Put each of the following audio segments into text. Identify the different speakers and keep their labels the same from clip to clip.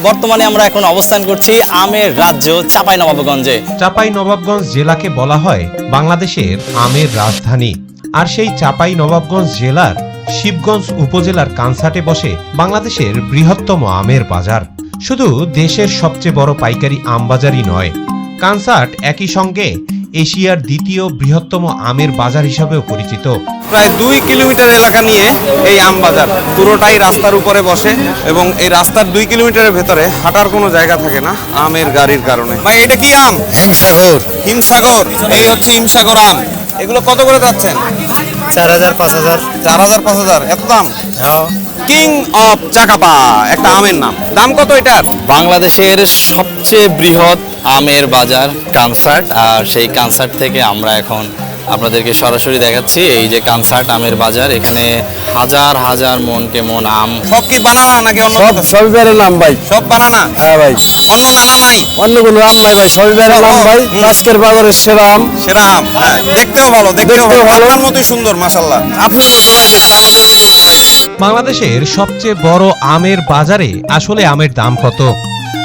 Speaker 1: বর্তমানে আমরা এখন অবস্থান করছি আমের রাজ্য চাঁপাইনবাবগঞ্জে।
Speaker 2: চাঁপাইনবাবগঞ্জ জেলাকে বলা হয় বাংলাদেশের আমের রাজধানী। আর সেই চাঁপাইনবাবগঞ্জ জেলার শিবগঞ্জ উপজেলার কানসাটে বসে বাংলাদেশের বৃহত্তম আমের বাজার। শুধু দেশের সবচেয়ে বড় পাইকারি আম বাজারই নয়, কানসাট একই সঙ্গে এশিয়ার দ্বিতীয় বৃহত্তম আমের বাজার হিসাবেও পরিচিত।
Speaker 3: প্রায় 2 কিলোমিটার এলাকা নিয়ে এই আম বাজার পুরোটাই রাস্তার উপরে বসে এবং এই রাস্তার 2 কিলোমিটারের ভেতরে হাঁটার কোনো জায়গা থাকে না আমের গাড়ির কারণে। ভাই এটা কি আম?
Speaker 4: হিমসাগর।
Speaker 3: হিমসাগর, এই হচ্ছে হিমসাগর আম। এগুলো কত করে যাচ্ছেন?
Speaker 4: 4000 5000।
Speaker 3: 4000 5000 এত দাম? কিং অফ চাকাপা একটা আমের নাম। দাম কত এটার?
Speaker 1: বাংলাদেশের সবচেয়ে বৃহৎ আমের বাজার কানসাট, আর সেই কানসাট থেকে আমরা এখন আপনাদেরকে সরাসরি দেখাচ্ছি এই যে কানসাট আমের বাজার। এখানে হাজার হাজার মন আম।
Speaker 3: সব কি বানানা নাকি অন্য?
Speaker 4: সব বেড়ে নাম ভাই।
Speaker 3: সব বানানা?
Speaker 4: হ্যাঁ ভাই।
Speaker 3: অন্য দানা নাই?
Speaker 4: অন্য কোনো আম নাই ভাই, সব বেড়ে নাম ভাই। আজকের বাজারের সেরা আম।
Speaker 3: সেরা আম, হ্যাঁ। দেখতেও ভালো, দেখতেও ভালো, পাতার মতোই সুন্দর মাশাআল্লাহ। আপনি তো চলে এসেছেন, আমাদেরকে একটু জানাবেন।
Speaker 2: বাংলাদেশের সবচেয়ে বড় আমের বাজারে আসলে আমের দাম কত,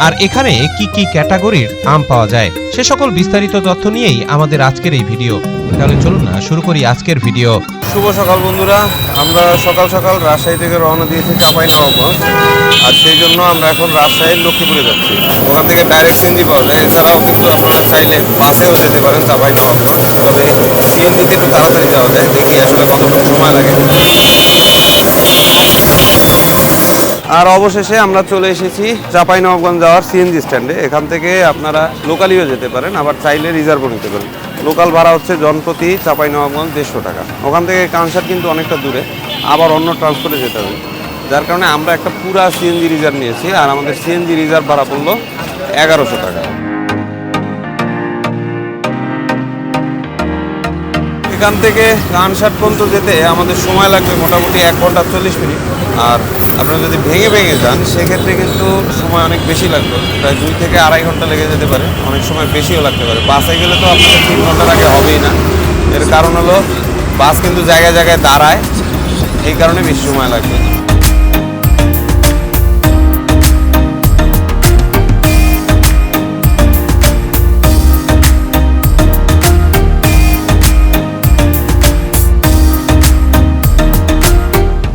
Speaker 2: আর এখানে কি কি ক্যাটাগরির আম পাওয়া যায়, সে সকল বিস্তারিত তথ্য নিয়েই আমাদের আজকের এই ভিডিও। তাহলে চলুন না শুরু করি আজকের ভিডিও।
Speaker 3: শুভ সকাল বন্ধুরা, আমরা সকাল সকাল রাজশাহী থেকে রওনা দিয়েছি চাঁপাইনবাবগঞ্জ, আর সেই জন্য আমরা এখন রাজশাহীর লক্ষ্মীপুরে যাচ্ছি। ওখান থেকে ডাইরেক্ট সিএনজি পাওয়া যায়, এছাড়াও কিন্তু আপনারা চাইলে বাসেও যেতে পারেন চাঁপাইনবাবগঞ্জ, তবে সিএনজিতে একটু তাড়াতাড়ি যাওয়া যায়। দেখি আসলে কতটুকু সময় লাগে। আর অবশেষে আমরা চলে এসেছি চাঁপাইনবাবগঞ্জ যাওয়ার সিএনজি স্ট্যান্ডে। এখান থেকে আপনারা লোকালিও যেতে পারেন, আবার চাইলে রিজার্ভও নিতে পারেন। লোকাল ভাড়া হচ্ছে জনপ্রতি চাঁপাইনবাবগঞ্জ 150 টাকা। ওখান থেকে কানসাট কিন্তু অনেকটা দূরে, আবার অন্য ট্রান্সপোর্টে যেতে হবে, যার কারণে আমরা একটা পুরা সিএনজি রিজার্ভ নিয়েছি, আর আমাদের সিএনজি রিজার্ভ ভাড়া পড়লো 1100 টাকা। এখান থেকে কানসাট পর্যন্ত যেতে আমাদের সময় লাগবে মোটামুটি 1 ঘন্টা 40 মিনিট। আর আপনারা যদি ভেঙে ভেঙে যান সেক্ষেত্রে কিন্তু সময় অনেক বেশি লাগবে, প্রায় 2 থেকে 2.5 ঘন্টা লেগে যেতে পারে, অনেক সময় বেশিও লাগতে পারে। বাসে গেলে তো আপনাদের 3 ঘন্টার আগে হবেই না। এর কারণ হলো বাস কিন্তু জায়গায় জায়গায় দাঁড়ায়, এই কারণে বেশি সময় লাগবে।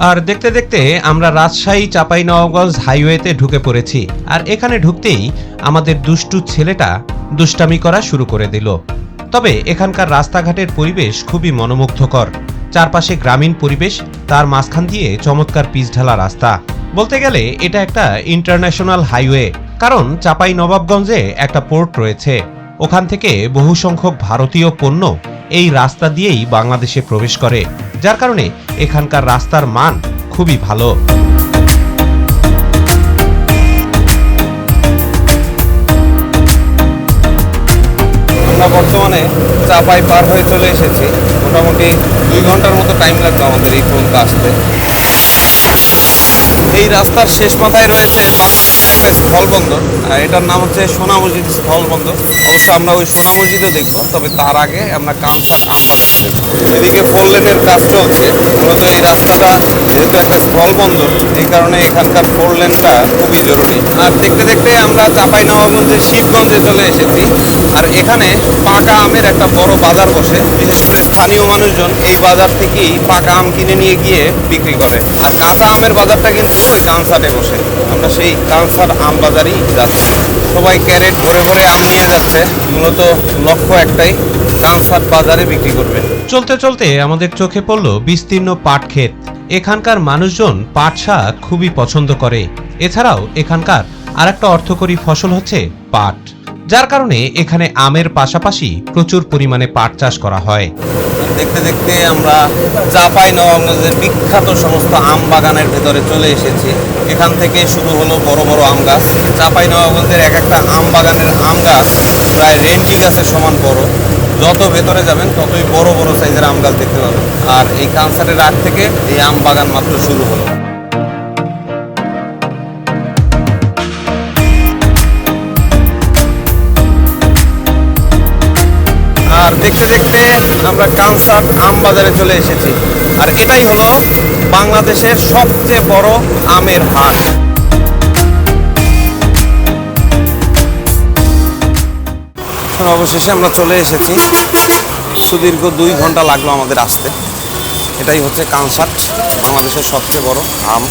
Speaker 2: আর দেখতে দেখতে আমরা রাজশাহী চাঁপাইনবাবগঞ্জ হাইওয়েতে ঢুকে পড়েছি। আর এখানে ঢুকতেই আমাদের দুষ্টু ছেলেটা দুষ্টামি করা শুরু করে দিল। তবে এখানকার রাস্তাঘাটের পরিবেশ খুবই মনোমুগ্ধকর। চারপাশে গ্রামীণ পরিবেশ, তার মাঝখান দিয়ে চমৎকার পিচঢালা রাস্তা। বলতে গেলে এটা একটা ইন্টারন্যাশনাল হাইওয়ে, কারণ চাঁপাইনবাবগঞ্জে একটা পোর্ট রয়েছে। ওখান থেকে বহু সংখ্যক ভারতীয় পণ্য এই রাস্তা দিয়েই বাংলাদেশে প্রবেশ করে, যার কারণে এখানকার রাস্তার মান খুবই ভালো।
Speaker 3: আমরা বর্তমানে চাঁপাই পার হয়ে চলে এসেছি। মোটামুটি 2 ঘন্টার মতো টাইম লাগবে আমাদের এই পর্যন্ত আসতে। এই রাস্তার শেষ মাথায় রয়েছে বাংলাদেশের একটা স্থল বন্দর, এটার নাম হচ্ছে সোনা মসজিদ স্থল বন্দর। অবশ্য আমরা ওই সোনা মসজিদও দেখব, তবে তার আগে আমরা কানসাট আম বাজার দেখব। এদিকে 4 লেনের কাজ চলছে। মূলত এই রাস্তাটা যেহেতু একটা স্থল বন্দর, এই কারণে এখানকার 4 লেনটা খুবই জরুরি। আর দেখতে দেখতে আমরা চাঁপাইনবাবগঞ্জের শিবগঞ্জে চলে এসেছি। আর এখানে পাকা আমের একটা বড় বাজার বসে, বিশেষ করে স্থানীয় মানুষজন এই বাজার থেকেই পাকা আম কিনে নিয়ে গিয়ে বিক্রি করে। আর কাঁচা আমের বাজারটা কিন্তু ওই কানসাটে বসে। আমরা সেই কানসাট আম বাজারই যাচ্ছি। সবাই ক্যারেট ভরে ভরে আম নিয়ে যাচ্ছে, মূলত লক্ষ্য একটাই, কানসাট বাজারে বিক্রি করবে।
Speaker 2: চলতে চলতে আমাদের চোখে পড়ল বিস্তীর্ণ পাট ক্ষেত। এখানকার মানুষজন পাট শাক খুবই পছন্দ করে। এছাড়াও এখানকার আরেকটা অর্থকরী ফসল হচ্ছে পাট, যার কারণে এখানে আমের পাশাপাশি প্রচুর পরিমাণে পাট চাষ করা হয়।
Speaker 3: দেখতে দেখতে আমরা চাঁপাইনবাবগঞ্জের বিখ্যাত সমস্ত আম বাগানের ভেতরে চলে এসেছি। এখান থেকে শুরু হলো বড় বড় আম গাছ। চাঁপাইনবাবগঞ্জের এক একটা আম বাগানের আম গাছ প্রায় রেন্টি গাছের সমান বড়। যত ভেতরে যাবেন ততই বড় বড় সাইজের আম গাছ দেখতে পাবেন। আর এই কানসাটের আগ থেকে এই আম বাগান মাত্র শুরু হলো। আর দেখতে দেখতে আমরা কানসাট আম বাজারে চলে এসেছি। আর এটাই হলো বাংলাদেশের সবচেয়ে বড় আমের হাট। অবশেষে আমরা চলে এসেছি। সুদীর্ঘ 2 ঘন্টা লাগলো আমাদের আসতে। এটাই হচ্ছে কানসাট, বাংলাদেশের সবচেয়ে বড় আম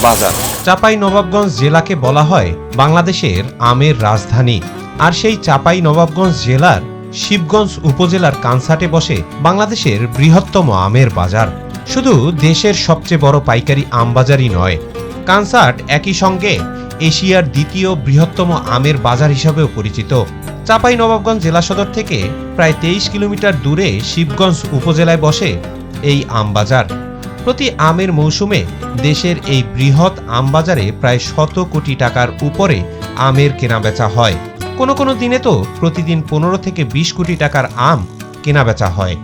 Speaker 3: বাজার।
Speaker 2: চাঁপাইনবাবগঞ্জ জেলাকে বলা হয় বাংলাদেশের আমের রাজধানী। আর সেই চাঁপাইনবাবগঞ্জ জেলার শিবগঞ্জ উপজেলার কানসাটে বসে বাংলাদেশের বৃহত্তম আমের বাজার। শুধু দেশের সবচেয়ে বড় পাইকারি আম বাজারই নয়, কানসাট একই সঙ্গে এশিয়ার দ্বিতীয় বৃহত্তম আমের বাজার হিসাবেও পরিচিত। চাঁপাইনবাবগঞ্জ জেলা সদর থেকে প্রায় 23 কিলোমিটার দূরে শিবগঞ্জ উপজেলায় বসে এই আম বাজার। প্রতি আমের মৌসুমে দেশের এই বৃহৎ আম বাজারে প্রায় 100 কোটি টাকার উপরে আমের কেনাবেচা হয়। কোনো কোনো দিনে তো প্রতিদিন 15 থেকে 20 কোটি টাকার আম কেনাবেচা হয়।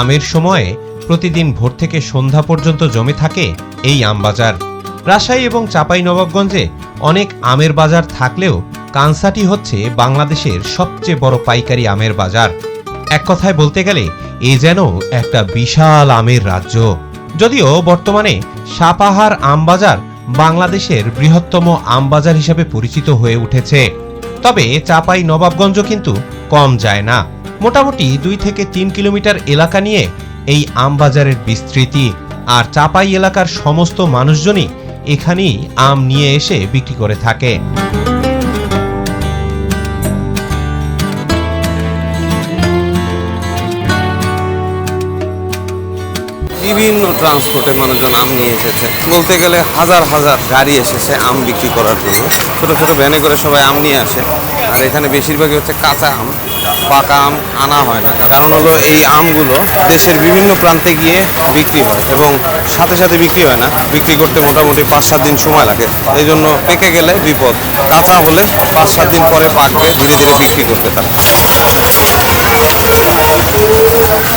Speaker 2: আমের সময়ে প্রতিদিন ভোর থেকে সন্ধ্যা পর্যন্ত জমে থাকে এই আম বাজার। রাজশাহী এবং চাঁপাইনবাবগঞ্জে অনেক আমের বাজার থাকলেও কানসাটই হচ্ছে বাংলাদেশের সবচেয়ে বড় পাইকারি আমের বাজার। এক কথায় বলতে গেলে এ যেন একটা বিশাল আমের রাজ্য। যদিও বর্তমানে সাপাহার আমবাজার বাংলাদেশের বৃহত্তম আমবাজার হিসাবে পরিচিত হয়ে উঠেছে, তবে চাঁপাইনবাবগঞ্জ কিন্তু কম যায় না। মোটামুটি 2 থেকে 3 কিলোমিটার এলাকা নিয়ে এই আমবাজারের বিস্তৃতি। আর চাঁপাই এলাকার সমস্ত মানুষজনই এখানেই আম নিয়ে এসে বিক্রি করে থাকে।
Speaker 3: বিভিন্ন ট্রান্সপোর্টে মানুষজন আম নিয়ে এসেছে। বলতে গেলে হাজার হাজার গাড়ি এসেছে আম বিক্রি করার জন্য। ছোট ছোট ভ্যানে করে সবাই আম নিয়ে আসে। আর এখানে বেশিরভাগই হচ্ছে কাঁচা আম, পাকা আম আনা হয় না। কারণ হলো এই আমগুলো দেশের বিভিন্ন প্রান্তে গিয়ে বিক্রি হয় এবং সাথে সাথে বিক্রি হয় না। বিক্রি করতে মোটামুটি 5-7 দিন সময় লাগে। এই জন্য পেকে গেলে বিপদ, কাঁচা হলে 5-7 দিন পরে পাকবে, ধীরে ধীরে বিক্রি করতে থাকে।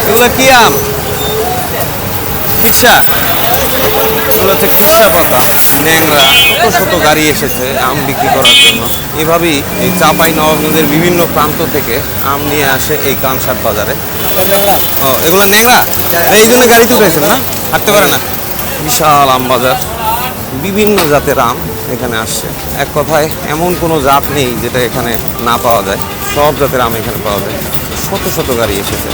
Speaker 3: এগুলো কি আম? খিরসা, এগুলো হচ্ছে খিরসা পাতা, ন্যাংরা। শত শত গাড়ি এসেছে আম বিক্রি করার জন্য। এভাবেই এই চাঁপাইনবাবগঞ্জের বিভিন্ন প্রান্ত থেকে আম নিয়ে আসে এই কানসাট বাজারে। ও, এগুলো ন্যাংরা, এই জন্য গাড়িতে উঠেছেন না, হাঁটতে পারে না। বিশাল আম বাজার, বিভিন্ন জাতের আম এখানে আসছে। এক কথায় এমন কোনো জাত নেই যেটা এখানে না পাওয়া যায়। সব জাতের আম এখানে পাওয়া যায়। শত শত গাড়ি এসেছে।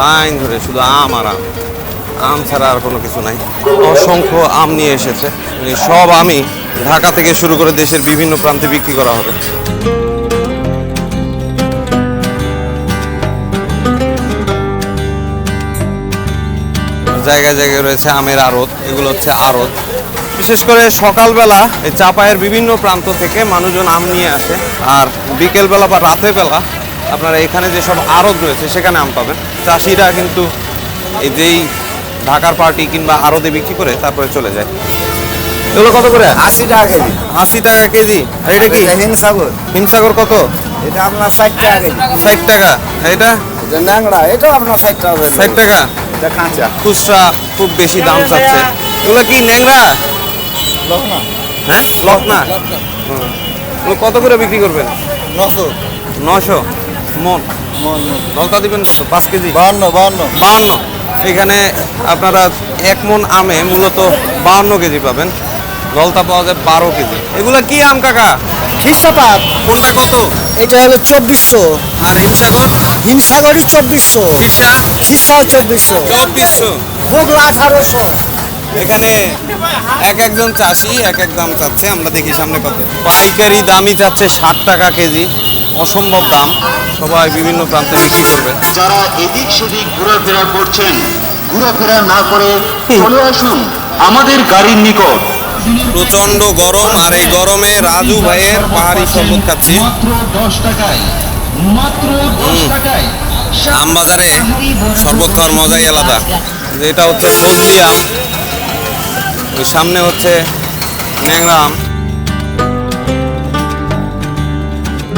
Speaker 3: লাইন ধরে শুধু আম আর আম, আম ছাড়া আর কোনো কিছু নাই। অসংখ্য আম নিয়ে এসেছে। সব আমই ঢাকা থেকে শুরু করে দেশের বিভিন্ন প্রান্তে বিক্রি করা হবে। জায়গায় জায়গায় রয়েছে আমের আড়ত। এগুলো হচ্ছে আড়ত। বিশেষ করে সকালবেলা এই চাঁপাইয়ের বিভিন্ন প্রান্ত থেকে মানুষজন আম নিয়ে আসে। আর বিকেলবেলা বা রাতের বেলা আপনারা এখানে যেসব আড়ত রয়েছে সেখানে আম পাবেন। চাষিরা কিন্তু এই যেই ঢাকার পার্টি কিংবা আড়তে বিক্রি করে তারপরে চলে যায়। এগুলো কত করে?
Speaker 4: 80 টাকা কেজি।
Speaker 3: 80 টাকা কেজি। আর এটা কি?
Speaker 4: হিমসাগর।
Speaker 3: হিমসাগর কত?
Speaker 4: এটা আপনার 60 টাকা কেজি।
Speaker 3: 60 টাকা। এটা
Speaker 4: এটা ন্যাংরা, এটাও আপনার 60 টাকা।
Speaker 3: 60 টাকা।
Speaker 4: এটা কাঁচা।
Speaker 3: খুচরা খুব বেশি দাম চাচ্ছে। এগুলো কি ন্যাংরা?
Speaker 4: লকনা।
Speaker 3: হ্যাঁ, লকনা। হুম। এগুলো কত করে বিক্রি করবেন?
Speaker 4: 900
Speaker 3: 900 মন। নলতা দিবেন কত? 5 কেজি? 52। এখানে আপনারা 1 মন আমে মূলত 52 কেজি পাবেন। নলতা পাওয়া যায় 12 কেজি। এগুলো কি আম কাকা?
Speaker 4: খিরসাপাত।
Speaker 3: কোনটা কত?
Speaker 4: এটা হলো 2400।
Speaker 3: আর হিমসাগর?
Speaker 4: হিমসাগরই 2400।
Speaker 3: খিরসা?
Speaker 4: খিরসাও 2400।
Speaker 3: 2400।
Speaker 4: মোগলা 1800।
Speaker 3: এখানে এক একজন চাষি এক এক দাম চাচ্ছে। আমরা দেখি সামনে কত। পাইকারি দামই চাচ্ছে 60 টাকা কেজি। অসম্ভব দাম। সবাই বিভিন্ন প্রান্তে বিক্রি করবে।
Speaker 5: যারা এদিক সেদিক ঘোরাফেরা করছেন, ঘোরাফেরা না করে চলে আসুন আমাদের গাড়ির নিকট।
Speaker 3: প্রচন্ড গরম, আর এই গরমে রাজু ভাইয়ের পাহাড়ি শরবত খাচ্ছি।
Speaker 5: মাত্র 10 টাকায়, মাত্র 10 টাকায়
Speaker 3: আম বাজারে শরবত খাওয়ার মজাই আলাদা। যেটা হচ্ছে ফজলি আম, ওই সামনে হচ্ছে ন্যাংরা আম।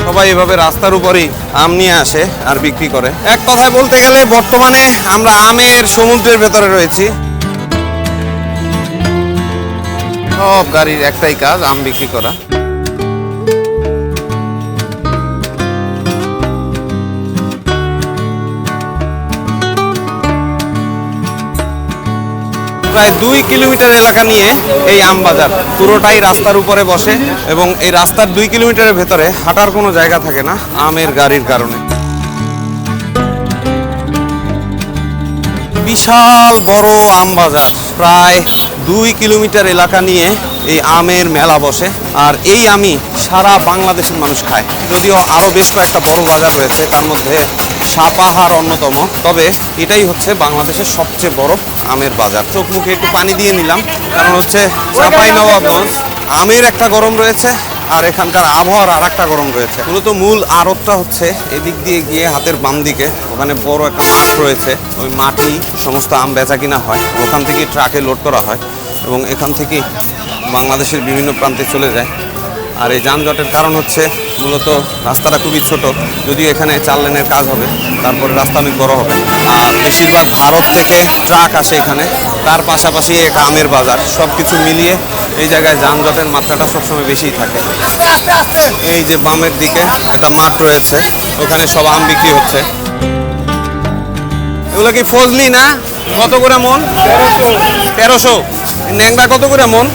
Speaker 3: সবাই এভাবে রাস্তার উপরেই আম নিয়ে আসে আর বিক্রি করে। এক কথায় বলতে গেলে বর্তমানে আমরা আমের সমুদ্রের ভেতরে রয়েছি। সব গাড়ির একটাই কাজ, আম বিক্রি করা। প্রায় 2 কিলোমিটার এলাকা নিয়ে এই আম বাজার, পুরোটাই রাস্তার উপরে বসে এবং এই রাস্তার 2 কিলোমিটারের ভেতরে হাঁটার কোনো জায়গা থাকে না আমের গাড়ির কারণে। বিশাল বড় আম বাজার, প্রায় 2 কিলোমিটার এলাকা নিয়ে এই আমের মেলা বসে, আর এই আমি সারা বাংলাদেশের মানুষ খায়। যদিও আরও বেশ কয়েকটা বড় বাজার রয়েছে, তার মধ্যে সাপাহার অন্যতম, তবে এটাই হচ্ছে বাংলাদেশের সবচেয়ে বড় আমের বাজার। চোখ মুখে একটু পানি দিয়ে নিলাম, কারণ হচ্ছে চাঁপাইনবাবগঞ্জ আমের একটা গরম রয়েছে আর এখানকার আবহাওয়ার আর একটা গরম রয়েছে। মূলত মূল আড়তটা হচ্ছে এদিক দিয়ে গিয়ে হাতের বাম দিকে, ওখানে বড় একটা মাঠ রয়েছে, ওই মাঠেই সমস্ত আম বেচা কিনা হয়, ওখান থেকে ট্রাকে লোড করা হয় এবং এখান থেকেই বাংলাদেশের বিভিন্ন প্রান্তে চলে যায়। আর এই যানজটের কারণ হচ্ছে মূলত রাস্তাটা খুবই ছোট, যদিও এখানে 4 লেনের কাজ হবে, তারপরে রাস্তা অনেক বড় হবে। আর বেশিরভাগ ভারত থেকে ট্রাক আসে এখানে, তার পাশাপাশি এক আমের বাজার, সব কিছু মিলিয়ে এই জায়গায় যানজটের মাত্রাটা সবসময় বেশিই থাকে। এই যে বামের দিকে একটা মাঠ রয়েছে, ওখানে সব আম বিক্রি হচ্ছে। এগুলো কি ফজলি না? কত করে মন? 1300। ন্যাংরা কত করে মন?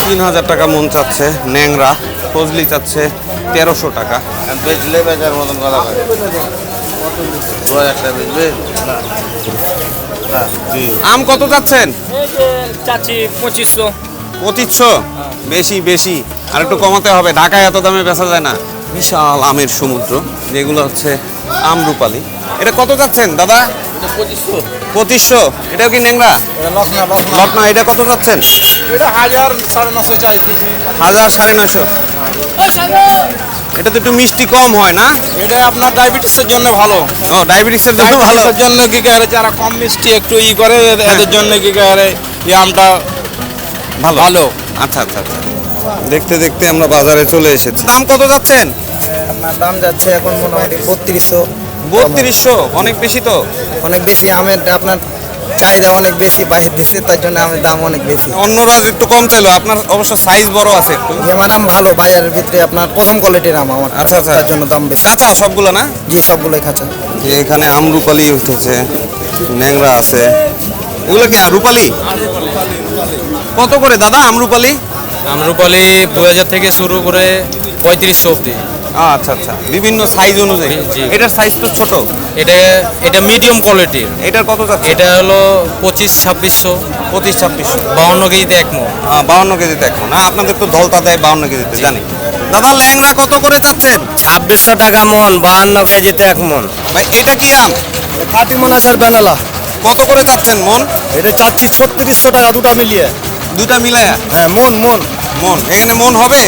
Speaker 3: 3000 টাকা মন চাচ্ছে ন্যাংরা, ফজলি চাচ্ছে 1300 টাকা।
Speaker 4: বেচলে বেচার মতন কথা হয় একটা বেচবে না।
Speaker 3: আম কত চাচ্ছেন?
Speaker 6: চাচ্ছি 2500।
Speaker 3: 2500? বেশি বেশি, আর একটু কমাতে হবে, ঢাকায় এত দামে বেচা যায় না। বিশাল আমের সমুদ্র, যেগুলো হচ্ছে আমরুপালি। এটা কত চাচ্ছেন দাদা? 2500। এটাও কি ন্যাংরা? লটনা। এটা কত চাচ্ছেন?
Speaker 4: এটা 1000 950 চাই দিছি।
Speaker 3: 1000 950। এটা তো একটু মিষ্টি কম হয় না?
Speaker 4: এটা আপনার ডায়াবেটিসের জন্য ভালো।
Speaker 3: ও, ডায়াবেটিসের জন্য ভালো।
Speaker 4: ডায়াবেটিসের জন্য কি করে, যারা কম মিষ্টি একটু করে এদের জন্য কি করে এই আমটা
Speaker 3: ভালো
Speaker 4: ভালো।
Speaker 3: আচ্ছা আচ্ছা আচ্ছা। দেখতে দেখতে আমরা বাজারে চলে এসেছি। দাম কত যাচ্ছেন?
Speaker 7: আপনার দাম যাচ্ছে এখন মোটামুটি 3200।
Speaker 3: 3200? অনেক বেশি তো।
Speaker 7: অনেক বেশি আমের আপনার চাহিদা অনেক বেশি বাইরে দিচ্ছে, তার জন্য আমের দাম অনেক বেশি।
Speaker 3: অন্যরা একটু কম চাইলো, আপনার অবশ্য সাইজ বড় আছে একটু।
Speaker 7: যে আমার আম ভালো, বাজারের ভিতরে আপনার প্রথম কোয়ালিটির আম আমার,
Speaker 3: আচ্ছা আচ্ছা।
Speaker 7: তার জন্য দাম বেশি।
Speaker 3: কাঁচা সবগুলো না?
Speaker 7: জি সবগুলোই খাঁচা।
Speaker 3: যে এখানে আমরুপালি উঠেছে, ন্যাংরা আছে, এগুলো কি রূপালি? কত করে দাদা আমরুপালি?
Speaker 6: আমরুপালি 2000 থেকে শুরু করে 3500 অব্দি।
Speaker 3: আচ্ছা আচ্ছা, বিভিন্ন সাইজ অনুযায়ী।
Speaker 6: জি।
Speaker 3: এটার সাইজ তো ছোট।
Speaker 6: এটা মিডিয়াম কোয়ালিটির।
Speaker 3: এটার কত যাচ্ছে?
Speaker 6: এটা হলো 25-2600।
Speaker 3: 25-2600।
Speaker 6: 52 কেজিতে এক মণ।
Speaker 3: 52 কেজিতে এখন না, আপনাদের তো ধলতা দেয় 52 কেজিতে, জানি। দাদা ল্যাংড়া কত করে চাচ্ছেন?
Speaker 4: 2600 টাকা মন, 52 কেজিতে এক মন।
Speaker 3: ভাই এটা কি আম?
Speaker 7: খাঁটি মনাসের বেনালা,
Speaker 3: কত করে চাচ্ছেন মন?
Speaker 7: এটা চাচ্ছি 3600 টাকা দুটা মিলিয়ে।
Speaker 3: দুটা মিলায়া?
Speaker 7: হ্যাঁ মন মন
Speaker 3: মন এখানে মন হবে?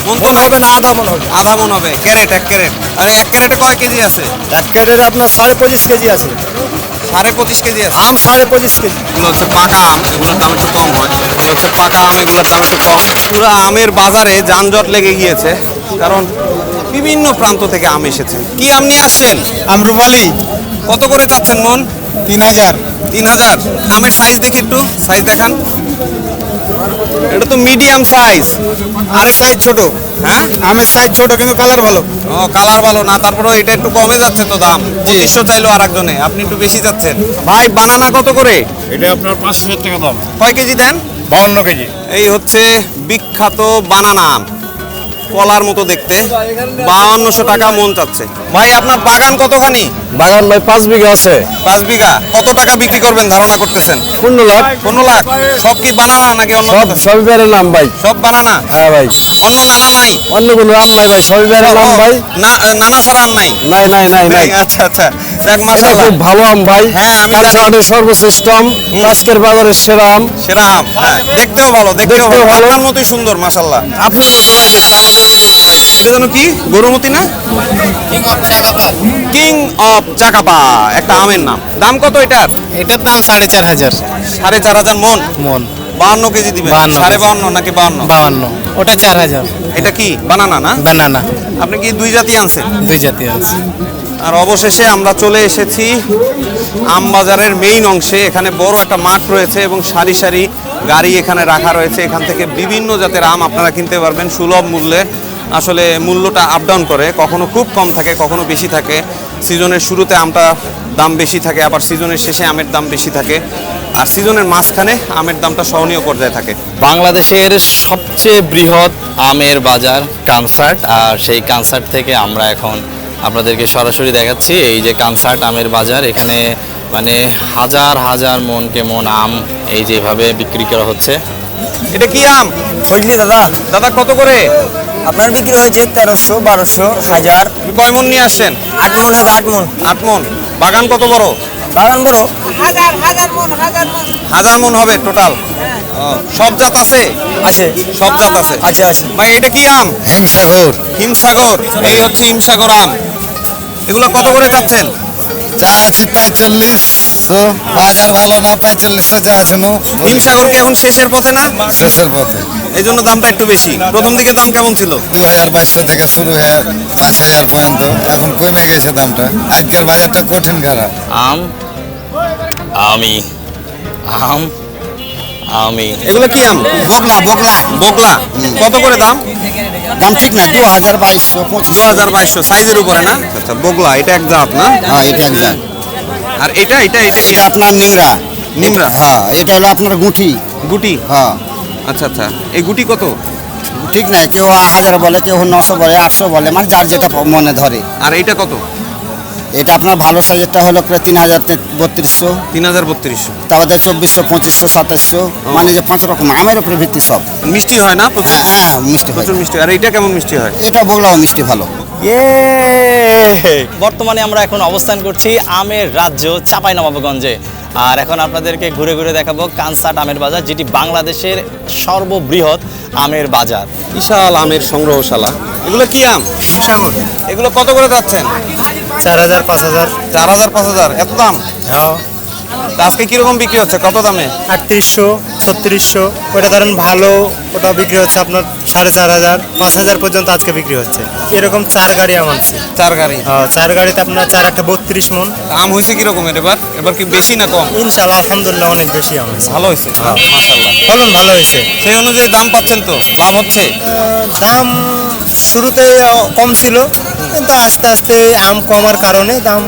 Speaker 3: মন তো
Speaker 7: মন হবে না, আধা মন হবে।
Speaker 3: আধা মন হবে। Carat, 1 carat. আরে 1 ক্যারেটে কয় কেজি আছে?
Speaker 7: এক ক্যারেটে আপনার 25.5 কেজি আছে।
Speaker 3: 25.5 কেজি আছে।
Speaker 7: আম 25.5 কেজি।
Speaker 3: এগুলো হচ্ছে পাকা আম, এগুলোর দাম একটু কম হয়। এগুলো হচ্ছে পাকা আম, এগুলোর দাম একটু কম। পুরো আমের বাজারে যানজট লেগে গিয়েছে, কারণ বিভিন্ন প্রান্ত থেকে আম এসেছে। কি আম নিয়ে আসছেন?
Speaker 7: আমরুপালি
Speaker 3: কত করে চাচ্ছেন মন?
Speaker 7: 3000।
Speaker 3: 3000। আমের সাইজ দেখি একটু, সাইজ দেখান। এটা তো মিডিয়াম সাইজ।
Speaker 7: আমের সাইজ ছোট।
Speaker 3: হ্যাঁ,
Speaker 7: আমের সাইজ ছোট কিন্তু কালার ভালো।
Speaker 3: ও কালার ভালো না, তারপরে এটা একটু কমে যাচ্ছে তো দাম। 2500 চাইলো আরেকজনে, আপনি একটু বেশি যাচ্ছেন। ভাই বানানা কত করে?
Speaker 4: এটা আপনার 5000 টাকা দাম,
Speaker 3: কয় কেজি দেন?
Speaker 4: 52 কেজি।
Speaker 3: এই হচ্ছে বিখ্যাত বানানা আম, কলার মতো দেখতে। 5200 টাকা মন চাচ্ছে। ভাই আপনার বাগান কতখানি?
Speaker 4: বাগান ভাই 5 বিঘা আছে।
Speaker 3: 5 বিঘা। কত টাকা বিক্রি করবেন ধারণা করতেছেন?
Speaker 4: 15 লাখ।
Speaker 3: 15 লাখ। সব কি বানানা নাকি অন্য
Speaker 4: সব
Speaker 3: কিছু?
Speaker 4: সবিবারের নাম ভাই।
Speaker 3: সব বানানা?
Speaker 4: হ্যাঁ ভাই,
Speaker 3: অন্য নানা নাই?
Speaker 4: অন্য কোনো নাম নাই ভাই, সবিবারের নাম ভাই।
Speaker 3: না, নানা ছাড়া আর নাই?
Speaker 4: নাই নাই নাই নাই।
Speaker 3: আচ্ছা আচ্ছা, দেখ
Speaker 4: এটা
Speaker 3: মাশাআল্লাহ,
Speaker 4: খুব ভালো আম ভাই।
Speaker 3: হ্ঁ, আমি জানি।
Speaker 4: কাঁচা সর্বশ্রেষ্ঠ আম, আজকের বাজারের সেরা আম।
Speaker 3: সেরা আম। হ্যাঁ, দেখতেও ভালো, দেখতেও
Speaker 4: দেখতেও
Speaker 3: ভালো,
Speaker 4: ভালো।
Speaker 3: আপনার মতোই সুন্দর মাশাআল্লাহ। আপনার মতো লাগে, আমাদের মতো না ভাই। এটা যেন কি গরুমতি না? কিং অফ চাকাপা একটা আমের নাম। দাম কত এটার?
Speaker 6: এটার দাম 4500
Speaker 3: 4500 মন।
Speaker 6: মন।
Speaker 3: 52 কেজি দিবেন?
Speaker 6: 52
Speaker 3: 52.5 নাকি 52?
Speaker 6: 52। ওটা 4000
Speaker 3: এটা কি বানানা না?
Speaker 6: বানানা।
Speaker 3: আপনি কি দুই জাতি আনছেন?
Speaker 6: দুই জাতি আছে।
Speaker 3: আর অবশেষে আমরা চলে এসেছি আমবাজারের মেইন অংশে। এখানে বড় একটা মাঠ রয়েছে এবং সারি সারি গাড়ি এখানে রাখা রয়েছে। এখান থেকে বিভিন্ন জাতের আম আপনারা কিনতে পারবেন সুলভ মূল্যে। আসলে মূল্যটা আপ ডাউন করে, কখনো খুব কম থাকে, কখনো বেশি থাকে। সিজনের শুরুতে আমটা দাম বেশি থাকে, আবার সিজনের শেষে আমের দাম বেশি থাকে, আর সিজনের মাঝখানে আমের দামটা সহনীয় পর্যায়ে থাকে।
Speaker 1: বাংলাদেশের সবচেয়ে বৃহৎ আমের বাজার কানসার্ট, আর সেই কানসার্ট থেকে আমরা এখন আপনাদেরকে সরাসরি দেখাচ্ছি এই যে কানসার্ট আমের বাজার। এখানে মানে হাজার হাজার মনকে মন আম এই যেভাবে বিক্রি করা হচ্ছে।
Speaker 3: এটা কি আম
Speaker 7: বুঝলি দাদা,
Speaker 3: দাদা, কত করে?
Speaker 7: আপনার বিক্রি হয়েছে 1300, 1200, 1000,
Speaker 3: আপনি কয় মন নিয়ে আসছেন?
Speaker 7: 8 মন আছে, 8 মন।
Speaker 3: 8 মন। বাগান কত বড়?
Speaker 7: বাগান বড়,
Speaker 3: হাজার মন হবে টোটাল। সব জাত আছে?
Speaker 7: আছে
Speaker 3: সব জাত আছে।
Speaker 7: আছে আছে।
Speaker 3: ভাই এটা কি আম?
Speaker 8: হিমসাগর
Speaker 3: হিমসাগর। এই হচ্ছে হিমসাগর আম। এগুলো কত করে চাচ্ছেন?
Speaker 8: চা আছে 45, বাজার ভালো না 45 চা আছে নো
Speaker 3: হিমসাগর কি এখন শেষের পথে না?
Speaker 8: শেষের পথে।
Speaker 3: এই জন্য দামটা একটু বেশি। প্রথম দিকে দাম কেমন ছিল?
Speaker 8: 2200 থেকে শুরু হয়ে 5000 পর্যন্ত, এখন কমে গেছে দামটা। আজকের বাজারটা কঠিন খারাপ।
Speaker 1: আম আমি আম আমি
Speaker 3: এগুলো কি আম?
Speaker 8: বগলা বগলা
Speaker 3: বগলা। কত করে দাম?
Speaker 8: দাম ঠিক না, 2000, 2200, 2500।
Speaker 3: 2200 সাইজের উপরে না? আচ্ছা, বগলা এটা এক জাত না?
Speaker 8: হ্যাঁ, এটা একদম।
Speaker 3: আর এটা এটা এটা কি?
Speaker 8: এটা আপনার নিমরা।
Speaker 3: নিমরা।
Speaker 8: হ্যাঁ, এটা হলো আপনার গুটি।
Speaker 3: গুটি।
Speaker 8: হ্যাঁ,
Speaker 3: আচ্ছা আচ্ছা, এই গুটি কত?
Speaker 8: ঠিক না, কেউ 1000 বলে, কেউ 900 বলে, 800 বলে, মানে যার যেটা মনে ধরে।
Speaker 3: আর এইটা কত?
Speaker 8: এটা আপনার ভালো সাইজেরটা হলো 3032,
Speaker 3: 3200।
Speaker 8: তারপরে 2400, 2500, 2700, মানে যে 5 রকম আমের উপরে ভিত্তি সব।
Speaker 3: মিষ্টি হয় না প্রচুর?
Speaker 8: হ্যাঁ, মিষ্টি হয়।
Speaker 3: প্রচুর মিষ্টি। আর এইটা কেমন মিষ্টি হয়?
Speaker 8: এটা বগলাও মিষ্টি ভালো।
Speaker 1: বর্তমানে আমরা এখন অবস্থান করছি আমের রাজ্য চাঁপাইনবাবগঞ্জে, আর এখন আপনাদেরকে ঘুরে ঘুরে দেখাবো কানসার্ট আমের বাজার, যেটি বাংলাদেশের সর্ববৃহৎ আমের বাজার।
Speaker 3: বিশাল আমের সংগ্রহশালা। এগুলো কি আম?
Speaker 7: হিমসাগর।
Speaker 3: এগুলো কত করে যাচ্ছেন?
Speaker 7: 4000, 5000।
Speaker 3: 4000, 5000 এত দাম?
Speaker 7: হ্যাঁ,
Speaker 3: তা আজকে কিরকম বিক্রি হচ্ছে, কত দামে?
Speaker 9: 3800, 3600। ওটা ধরেন ভালো, ওটা বিক্রি হচ্ছে আপনার 4500, 5000 পর্যন্ত আজকে বিক্রি হচ্ছে। এরকম 4 গাড়ি আম আনছি।
Speaker 3: 4 গাড়ি।
Speaker 9: 4 গাড়িতে আপনার 4 একটা 32 মন।
Speaker 3: আম হয়েছে কিরকম এবার? এবার কি বেশি না কম?
Speaker 9: ইনশাআল্লাহ আলহামদুলিল্লাহ অনেক বেশি আম হয়েছে।
Speaker 3: ভালো হয়েছে, মাশাআল্লাহ।
Speaker 9: ফলন ভালো হয়েছে।
Speaker 3: সেই অনুযায়ী দাম পাচ্ছেন তো? লাভ হচ্ছে?
Speaker 9: দাম শুরুতে কম ছিল, কিন্তু আস্তে আস্তে আম কমার কারণে দাম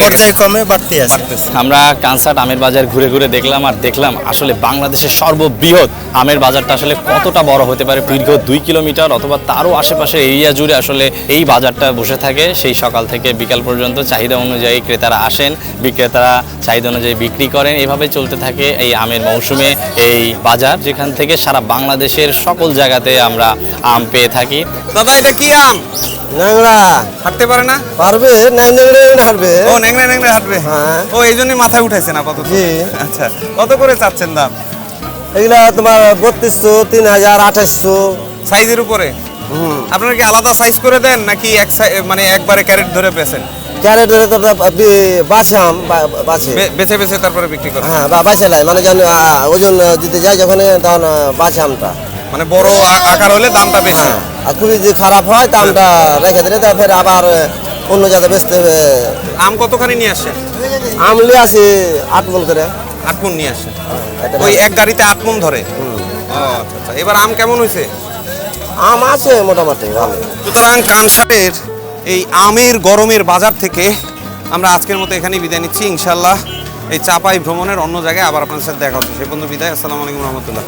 Speaker 9: পর্যায়ক্রমে বাড়তে আছে।
Speaker 1: আমরা কানসার্ট আমের বাজার ঘুরে ঘুরে দেখলাম, আর দেখলাম আসলে বাংলাদেশের সর্ববৃহৎ আমের বাজারটা আসলে কতটা বড় হতে পারে। দীর্ঘ 2 কিলোমিটার অথবা তারও আশেপাশের এরিয়া জুড়ে আসলে এই বাজারটা বসে থাকে। সেই সকাল থেকে বিকাল পর্যন্ত চাহিদা অনুযায়ী ক্রেতারা আসেন, বিক্রেতারা চাহিদা অনুযায়ী বিক্রি করেন। এভাবে চলতে থাকে এই আমের মৌসুমে এই বাজার, যেখান থেকে সারা বাংলাদেশের সকল জায়গাতে আমরা আম পেয়ে থাকি।
Speaker 3: দাদা, এটা কি আম?
Speaker 7: ন্যাংরা।
Speaker 3: হাঁটতে পারে না?
Speaker 7: পারবে? ন্যাংরা হাঁটবে।
Speaker 3: ও, ন্যাংরা ন্যাংরা হাঁটবে।
Speaker 7: হ্যাঁ।
Speaker 3: ও, এই জন্যই মাথায় উঠাইছে না আপাতত।
Speaker 7: জি।
Speaker 3: আচ্ছা, কত করে চাচ্ছেন দাম?
Speaker 7: এগুলা তোমার 3200, 3000, 2800।
Speaker 3: সাইজের উপরে? আপনারা কি আলাদা সাইজ করে দেন নাকি মানে একবারে ক্যারেট ধরে বেচেন?
Speaker 7: ক্যারেট ধরে তো বাছাম, বাছে।
Speaker 3: বেছে বেছে তারপরে বিক্রি করেন?
Speaker 7: হ্যাঁ, বাছে লাই, মানে যখন ওজন দিতে যায় যখন, তখন বাছে আমটা।
Speaker 3: মানে বড় আকার হলে দামটা বেশি।
Speaker 7: হ্যাঁ, আর খুবই যদি খারাপ হয় দামটা রেখে দিলে তা ফের আবার অন্য জায়গায় বেচতে হবে।
Speaker 3: আম কতখানি নিয়ে আসছেন?
Speaker 7: আমলি আছে 8 মন করে।
Speaker 3: 8 মণ নিয়ে আসছেন?
Speaker 7: একটা
Speaker 3: ওই এক গাড়িতে 8 মণ ধরে? ও, আচ্ছা আচ্ছা। এবার আম কেমন হয়েছে?
Speaker 7: আম আছে মোটামুটি ভালো।
Speaker 3: সুতরাং কানসার্টের এই আমের গরমের বাজার থেকে আমরা আজকের মতো এখানেই বিদায় নিচ্ছি। ইনশাল্লাহ এই চাপাই ভ্রমণের অন্য জায়গায় আবার আপনার সাথে দেখা হচ্ছে। সে পর্যন্ত বিদায়। আসসালামু আলাইকুম রহমতুল্লাহ।